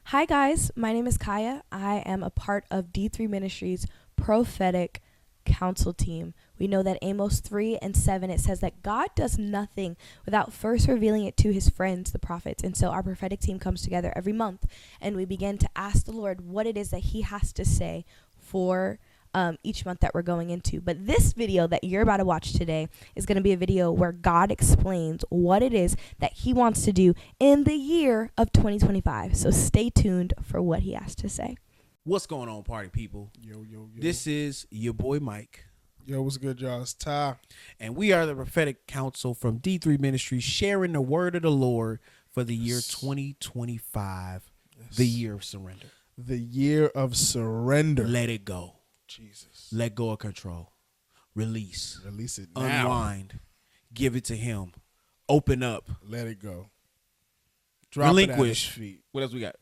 Hi, guys. My name is Kaya. I am a part of D3 Ministries prophetic council team. We know that Amos 3 and 7, it says that God does nothing without first revealing it to his friends, the prophets. And so our prophetic team comes together every month and we begin to ask the Lord what it is that he has to say for each month that we're going into. But this video that you're about to watch today is going to be a video where God explains what it is that he wants to do in the year of 2025. So stay tuned for what he has to say. What's going on, party people? Yo. This is your boy Mike, Yo, what's good, y'all? It's Ty. and we are the prophetic council from D3 Ministries, sharing the word of the Lord for the year 2025, the year of surrender. The year of surrender. Let it go. Jesus. Let go of control. Release. Release it now. Unwind. Give it to him. Open up. Let it go. Drop it at his Relinquish. feet. What else we got?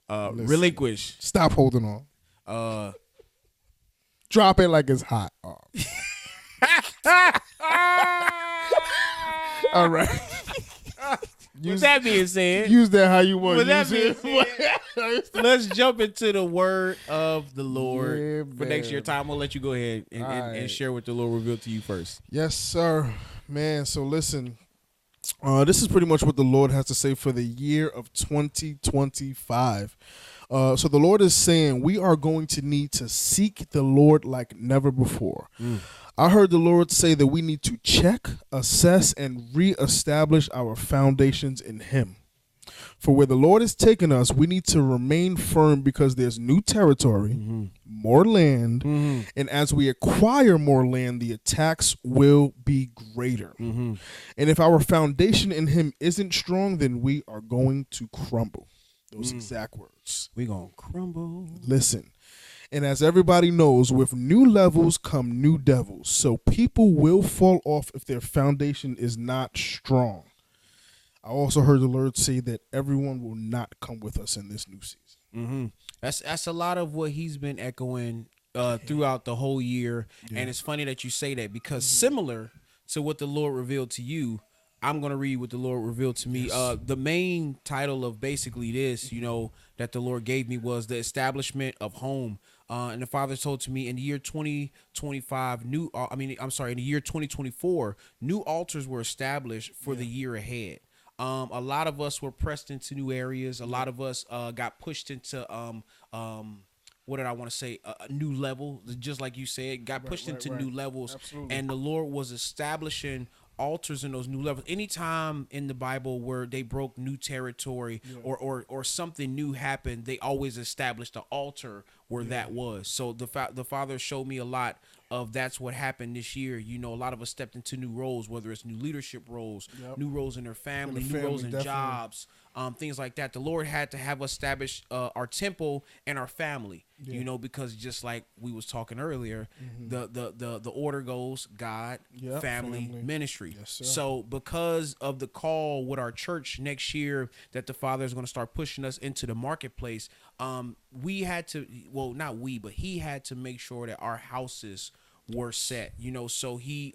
Listen. Relinquish. Stop holding on. Uh, Drop it like it's hot. Oh. All right. with that being said, Use that how you want. with that being Use it. let's jump into the word of the Lord Yeah, for next man. year. Ty, I'm going to let you go ahead and Alright. share what the Lord revealed to you first. Yes, sir. Man, so listen. This is pretty much what the Lord has to say for the year of 2025. So the Lord is saying we are going to need to seek the Lord like never before. I heard the Lord say that we need to check, assess, and reestablish our foundations in Him. For where the Lord is taking us, we need to remain firm because there's new territory, more land, and as we acquire more land, the attacks will be greater. And if our foundation in Him isn't strong, then we are going to crumble. Those exact words. We going to crumble. Listen. And as everybody knows, with new levels come new devils. So people will fall off if their foundation is not strong. I also heard the Lord say that everyone will not come with us in this new season. That's a lot of what he's been echoing throughout the whole year. And it's funny that you say that because similar to what the Lord revealed to you, I'm going to read what the Lord revealed to me. The main title of basically this, that the Lord gave me was the establishment of home. And the Father told to me in the year 2025, in the year 2024, new altars were established for the year ahead. A lot of us were pressed into new areas. A lot of us got pushed into what did I want to say? A new level, just like you said, got pushed into new levels. Absolutely. And the Lord was establishing altars in those new levels. Anytime in the Bible where they broke new territory or something new happened, they always established an altar where that was. So the Father showed me a lot of that's what happened this year. A lot of us stepped into new roles, whether it's new leadership roles, new roles in their family, new roles in definitely. jobs, things like that. The Lord had to have us establish our temple and our family, because just like we was talking earlier, the order goes God, family, ministry. Yes, sir. So because of the call with our church next year that the Father is going to start pushing us into the marketplace, we had to, well, not we, but he had to make sure that our houses were set, so he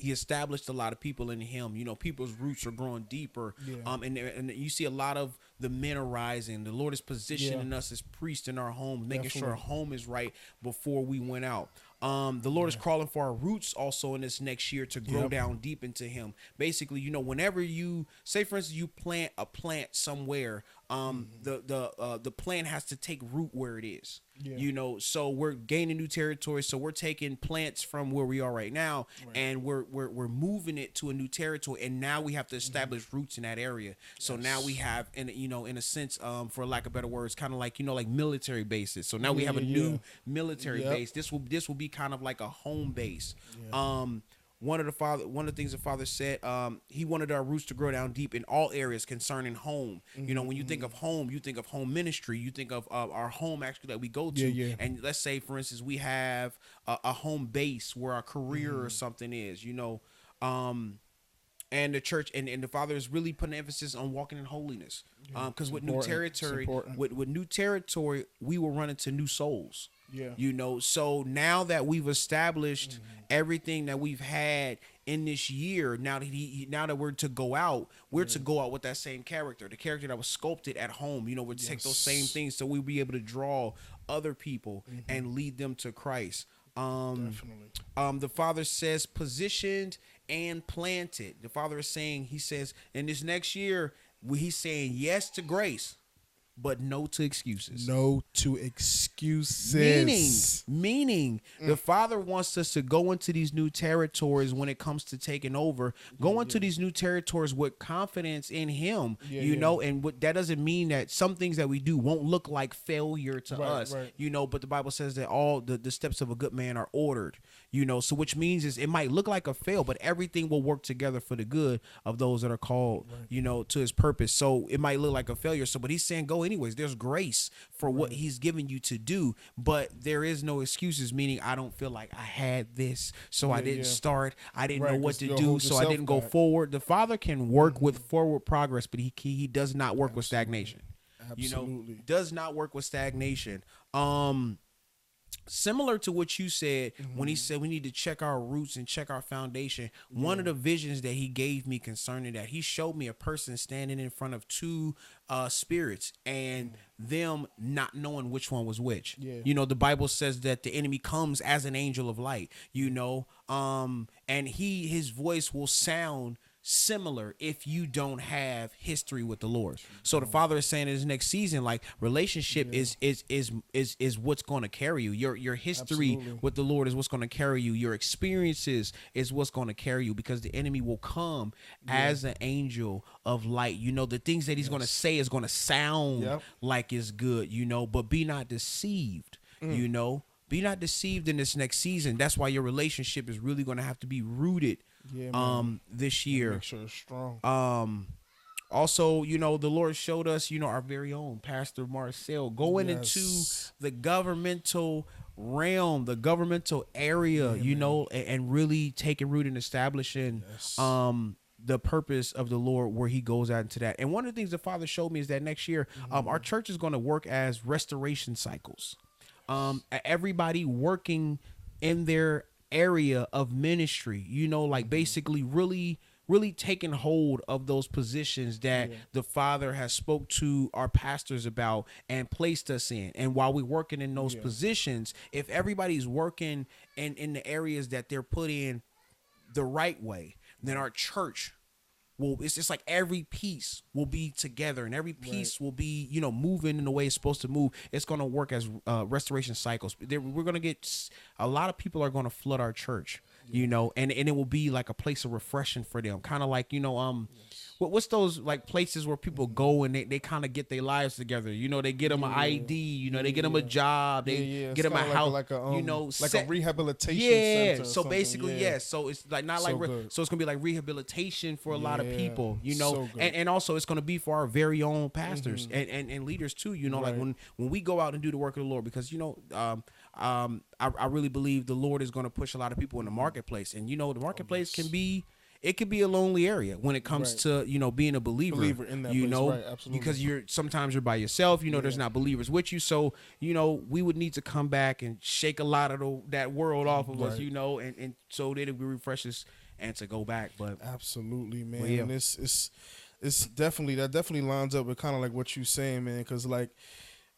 established a lot of people in him. People's roots are growing deeper. And you see a lot of the men are rising. The Lord is positioning us as priests in our home, making sure our home is right before we went out. The Lord is calling for our roots also in this next year to grow down deep into him. Basically, whenever you say, for instance, you plant a plant somewhere, the plant has to take root where it is. So we're gaining new territory. So we're taking plants from where we are right now, and we're moving it to a new territory. And now we have to establish roots in that area. So now we have, in a sense, for lack of better words, kind of like like military bases. So now we have a new military base. This will be kind of like a home base. One of the things the Father said, he wanted our roots to grow down deep in all areas concerning home. When you think of home, you think of home ministry. You think of our home actually that we go to. And let's say, for instance, we have a home base where our career or something is. And the church and the Father is really putting emphasis on walking in holiness. Because with new territory, with new territory, we will run into new souls. Yeah. You know, so now that we've established everything that we've had in this year, now that we're to go out, we're to go out with that same character, the character that was sculpted at home. You know, we'll take those same things so we'll be able to draw other people and lead them to Christ. Definitely. The Father says positioned and planted. The Father is saying, he says, in this next year, he's saying yes to grace, but no to excuses. No to excuses. Meaning, the Father wants us to go into these new territories when it comes to taking over. Go into these new territories with confidence in Him, you know, and that doesn't mean that some things that we do won't look like failure to us, you know, but the Bible says that all the steps of a good man are ordered, you know, so which means is it might look like a fail, but everything will work together for the good of those that are called, you know, to His purpose. So it might look like a failure. So, but He's saying go anyways. There's grace for what He's given you to do, but there is no excuses, meaning I don't feel like I had this, so I didn't start. I didn't know what to do, so I didn't go forward. The Father can work with forward progress, but he does not work with stagnation. Absolutely. You know, does not work with stagnation. Similar to what you said when he said we need to check our roots and check our foundation. One of the visions that he gave me concerning that, he showed me a person standing in front of two spirits and them not knowing which one was which. You know, the Bible says that the enemy comes as an angel of light, you know, and his voice will sound similar if you don't have history with the Lord. So the Father is saying in his next season, like, relationship is what's going to carry you. Your history with the Lord is what's going to carry you. Your experiences is what's going to carry you, because the enemy will come as an angel of light. You know, the things that he's going to say is going to sound like it's good, you know, but be not deceived, you know. Be not deceived in this next season. That's why your relationship is really going to have to be rooted this year. Make sure it's strong. Also, you know, the Lord showed us, you know, our very own Pastor Marcel going into the governmental realm, the governmental area, you know, and really taking root and establishing the purpose of the Lord where he goes out into that. And one of the things the Father showed me is that next year, our church is going to work as restoration cycles. Everybody working in their area of ministry, you know, like basically really taking hold of those positions that the Father has spoke to our pastors about and placed us in. And while we're working in those positions, if everybody's working in the areas that they're put in the right way, then our church will, it's just like every piece will be together and every piece will be, you know, moving in the way it's supposed to move. It's going to work as restoration cycles. We're going to get a lot of people are going to flood our church, you know, and it will be like a place of refreshing for them. Kind of like, you know, what's those like places where people go and they kind of get their lives together, you know, they get them an ID, you know, they get them a job, they get them a house, you know, like a rehabilitation center. So basically, so it's like not like so it's gonna be like rehabilitation for a lot of people, you know, and also it's gonna be for our very own pastors and leaders too, you know, like when we go out and do the work of the Lord, because, you know, I really believe the Lord is gonna push a lot of people in the marketplace, and, you know, the marketplace can be a lonely area when it comes to, you know, being a believer in that you place. know, Absolutely. because sometimes you're by yourself, you know, there's not believers with you. So, you know, we would need to come back and shake a lot of that world off of us, you know, and so that it will refresh us and to go back. But absolutely, man. And it's definitely, that definitely lines up with kind of like what you're saying, man, because like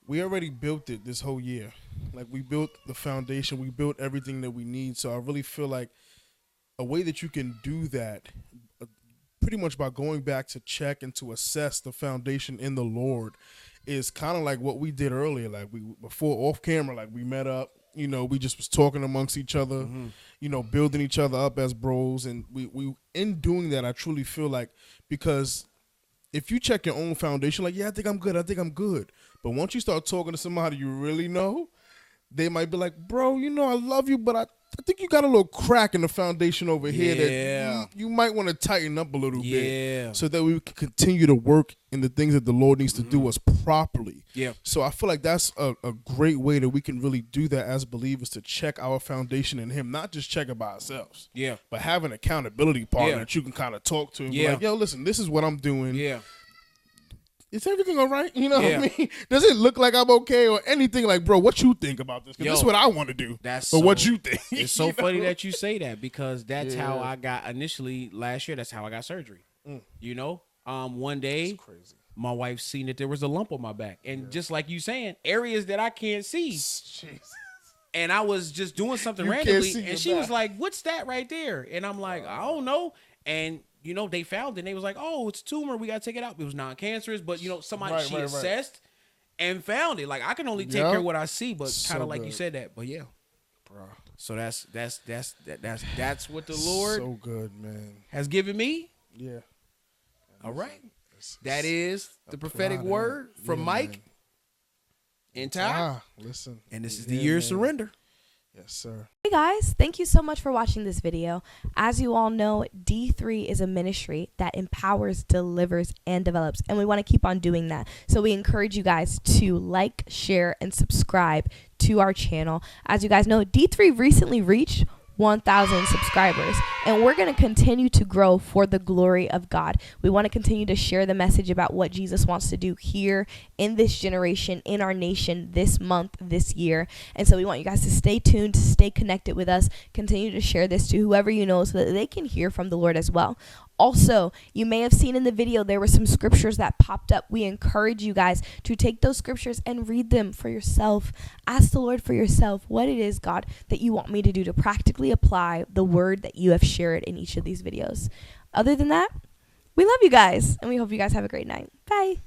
we already built it this whole year. Like we built the foundation, we built everything that we need. So I really feel like a way that you can do that pretty much by going back to check and to assess the foundation in the Lord is kind of like what we did earlier. Like we, before off camera, like we met up, you know, we just was talking amongst each other, you know, building each other up as bros. And we in doing that, I truly feel like, because if you check your own foundation, like, I think I'm good. But once you start talking to somebody you really know, they might be like, bro, you know, I love you, but I think you got a little crack in the foundation over here that you might want to tighten up a little bit so that we can continue to work in the things that the Lord needs to do us properly. So I feel like that's a great way that we can really do that as believers, to check our foundation in Him, not just check it by ourselves, but have an accountability partner that you can kind of talk to and be like, yo, listen, this is what I'm doing. is everything all right? You know Yeah. what I mean? Does it look like I'm okay or anything? Like, bro, what you think about this? Because this is Yo, what I want to do. that's but what so- you think? It's so You funny know? that you say that because that's how Yeah. I got initially last year. That's how I got surgery. Mm. You know, one day It's crazy. my wife seen that there was a lump on my back, and just like you saying, areas that I can't see. Jesus. And I was just doing something You can't randomly, see your and she was back. like, "What's that right there?" And I'm like, "I don't know." And you know, they found it. And they was like, "Oh, it's a tumor. We gotta take it out." It was non-cancerous, but you know, somebody Right, she right. assessed and found it. Like I can only take Yep. care of what I see, but So kind of like you good. said that. But yeah, Bro. so that's what the Lord So good, man. has given me. Yeah. All right, It's- that is the prophetic applaud word that. from Yeah, Mike man. and Ty, Listen. and this is the Yeah, year of man. surrender. Yes, sir. Hey guys, thank you so much for watching this video. As you all know, D3 is a ministry that empowers, delivers, and develops, and we want to keep on doing that. So we encourage you guys to like, share, and subscribe to our channel. As you guys know, D3 recently reached 1,000 subscribers, and we're going to continue to grow for the glory of God. We want to continue to share the message about what Jesus wants to do here in this generation, in our nation, this month, this year. And so we want you guys to stay tuned, to stay connected with us, continue to share this to whoever you know so that they can hear from the Lord as well. Also, you may have seen in the video there were some scriptures that popped up. We encourage you guys to take those scriptures and read them for yourself. Ask the Lord for yourself what it is, God, that you want me to do to practically apply the word that you have shared in each of these videos. Other than that, we love you guys, and we hope you guys have a great night. Bye.